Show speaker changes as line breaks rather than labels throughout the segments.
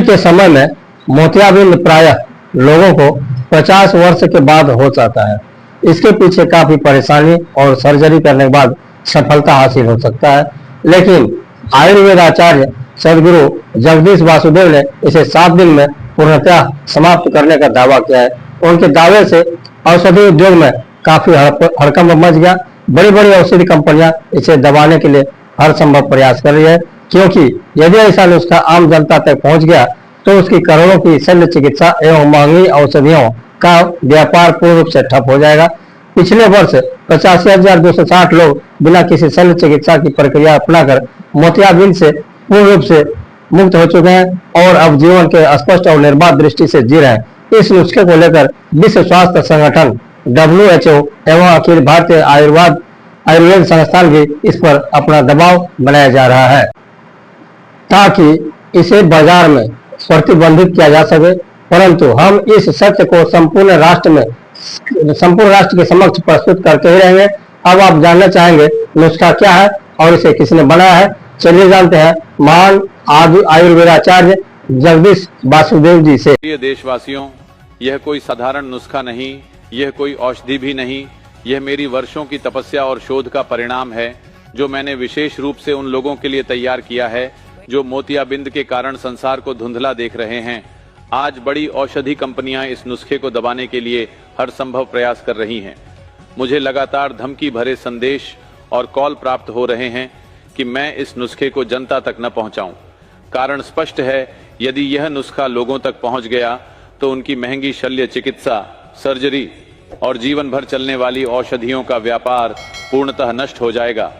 अभी के समय में मोतियाबिंद प्रायः लोगों को 50 वर्ष के बाद हो जाता है। इसके पीछे काफी परेशानी और सर्जरी करने के बाद सफलता हासिल हो सकता है, लेकिन आयुर्वेद आचार्य सदगुरु जगदीश वासुदेव ने इसे 7 दिन में पूर्णतः समाप्त करने का दावा किया है। उनके दावे से औषधि उद्योग में काफी हड़कंप मच गया। बड़ी बड़ी औषधि कंपनियां इसे दबाने के लिए हर संभव प्रयास कर रही है, क्योंकि यदि ऐसा नुस्खा आम जनता तक पहुंच गया तो उसकी करोड़ों की शल्य चिकित्सा एवं महंगी औषधियों का व्यापार पूर्ण रूप से ठप हो जाएगा। पिछले वर्ष 85,260 लोग बिना किसी शल्य चिकित्सा की प्रक्रिया अपनाकर मोतियाबिंद से पूर्ण रूप से मुक्त हो चुके हैं और अब जीवन के स्पष्ट और निर्बाध दृष्टि से जी रहे हैं। इस नुस्खे को लेकर विश्व स्वास्थ्य संगठन WHO एवं अखिल भारतीय आयुर्वेद संस्थान भी इस पर अपना दबाव बनाया जा रहा है ताकि इसे बाजार में प्रतिबंधित किया जा सके, परंतु हम इस सत्य को संपूर्ण राष्ट्र के समक्ष प्रस्तुत करते ही रहेंगे। अब आप जानना चाहेंगे नुस्खा क्या है और इसे किसने बनाया है। चलिए जानते हैं महान आयुर्वेदाचार्य जगदीश वासुदेव जी से।
प्रिय देशवासियों, यह कोई साधारण नुस्खा नहीं, यह कोई औषधि भी नहीं, यह मेरी वर्षों की तपस्या और शोध का परिणाम है, जो मैंने विशेष रूप से उन लोगों के लिए तैयार किया है जो मोतियाबिंद के कारण संसार को धुंधला देख रहे हैं। आज बड़ी औषधि कंपनियां इस नुस्खे को दबाने के लिए हर संभव प्रयास कर रही हैं। मुझे लगातार धमकी भरे संदेश और कॉल प्राप्त हो रहे हैं कि मैं इस नुस्खे को जनता तक न पहुंचाऊं। कारण स्पष्ट है, यदि यह नुस्खा लोगों तक पहुंच गया तो उनकी महंगी शल्य चिकित्सा, सर्जरी और जीवन भर चलने वाली औषधियों का व्यापार पूर्णतः नष्ट हो जाएगा।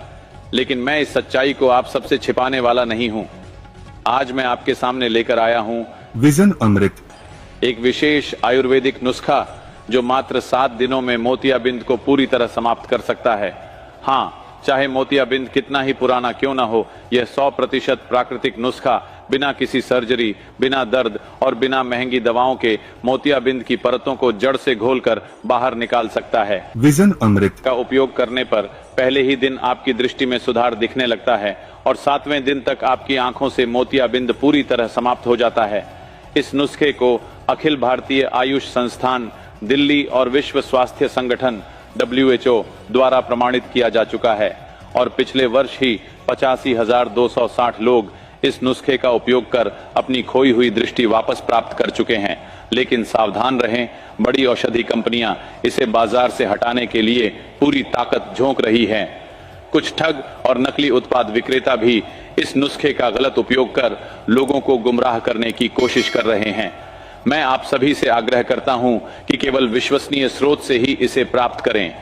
लेकिन मैं इस सच्चाई को आप सबसे छिपाने वाला नहीं हूं। आज मैं आपके सामने लेकर आया हूं
विजन अमृत,
एक विशेष आयुर्वेदिक नुस्खा जो मात्र 7 दिनों में मोतियाबिंद को पूरी तरह समाप्त कर सकता है। हाँ, चाहे मोतियाबिंद कितना ही पुराना क्यों ना हो, यह 100% प्राकृतिक नुस्खा बिना किसी सर्जरी, बिना दर्द और बिना महंगी दवाओं के मोतियाबिंद की परतों को जड़ से घोलकर बाहर निकाल सकता है।
विजन अमृत
का उपयोग करने पर पहले ही दिन आपकी दृष्टि में सुधार दिखने लगता है और 7वें दिन तक आपकी आंखों से मोतियाबिंद पूरी तरह समाप्त हो जाता है। इस नुस्खे को अखिल भारतीय आयुष संस्थान दिल्ली और विश्व स्वास्थ्य संगठन WHO द्वारा प्रमाणित किया जा चुका है और पिछले वर्ष ही 85,260 लोग इस नुस्खे का उपयोग कर अपनी खोई हुई दृष्टि वापस प्राप्त कर चुके हैं। लेकिन सावधान रहें, बड़ी औषधि कंपनियां इसे बाजार से हटाने के लिए पूरी ताकत झोंक रही हैं। कुछ ठग और नकली उत्पाद विक्रेता भी इस नुस्खे का गलत उपयोग कर लोगों को गुमराह करने की कोशिश कर रहे हैं। मैं आप सभी से आग्रह करता हूं कि केवल विश्वसनीय स्रोत से ही इसे प्राप्त करें।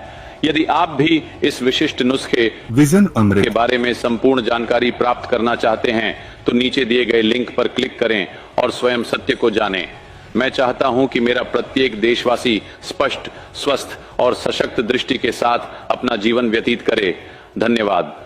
यदि आप भी इस विशिष्ट नुस्खे
विजन अमृत
के बारे में संपूर्ण जानकारी प्राप्त करना चाहते हैं तो नीचे दिए गए लिंक पर क्लिक करें और स्वयं सत्य को जानें। मैं चाहता हूं कि मेरा प्रत्येक देशवासी स्पष्ट, स्वस्थ और सशक्त दृष्टि के साथ अपना जीवन व्यतीत करे। धन्यवाद।